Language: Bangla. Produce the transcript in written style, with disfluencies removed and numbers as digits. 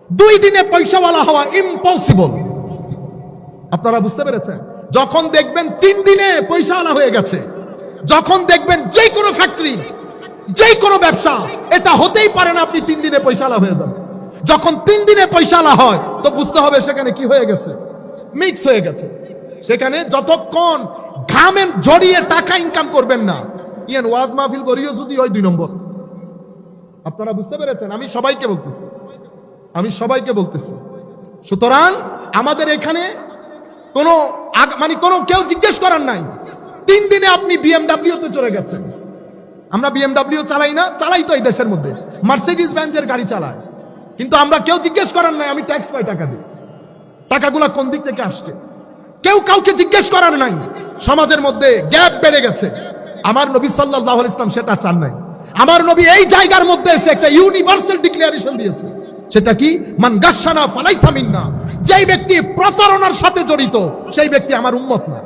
2 দিনে পয়সাওয়ালা হওয়া ইম্পসিবল। আপনারা বুঝতে পেরেছেন? যখন দেখবেন 3 দিনে পয়সাওয়ালা হয়ে গেছে, যখন দেখবেন যে কোনো ফ্যাক্টরি, যে কোনো ব্যবসা, এটা হতেই পারে না আপনি 3 দিনে পয়সাওয়ালা হয়ে যাবেন। যখন 3 দিনে পয়সাওয়ালা হয় তো বুঝতে হবে সেখানে কি হয়ে গেছে, মিক্স হয়ে গেছে। সেখানে যতক্ষণ ঘামে জড়িয়ে টাকা ইনকাম করবেন না, ইয়ান ওয়াজ মাহফিল করিও যদি হয় 2 নম্বর। আপনারা বুঝতে পেরেছেন? আমি সবাইকে বলতেছি। সুতরাং আমাদের এখানে কোনো কোনো কেউ জিজ্ঞেস করার নাই। 3 দিনে আপনি BMW তে চলে গেছেন। আমরা BMW চালাই না, চালাই তো এই দেশের মধ্যে মার্সিডিজ বেঞ্জের গাড়ি চালায়, কিন্তু আমরা কেউ জিজ্ঞেস করার নাই আমি ট্যাক্স কয় টাকা দিই, টাকাগুলা কোন দিক থেকে আসছে, কেউ কাউকে জিজ্ঞেস করার নাই। সমাজের মধ্যে গ্যাপ বেড়ে গেছে। আমার নবী সাল্লাল্লাহু আলাইহি ওয়াসাল্লাম সেটা চান নাই। আমার নবী এই জায়গার মধ্যে এসে একটা ইউনিভার্সাল ডিক্লারেশন দিয়েছে। সেটা কি? মান গাশশানা ফালাইসা মিন্না। যেই ব্যক্তি প্রতারণার সাথে জড়িত সেই ব্যক্তি আমার উম্মত না।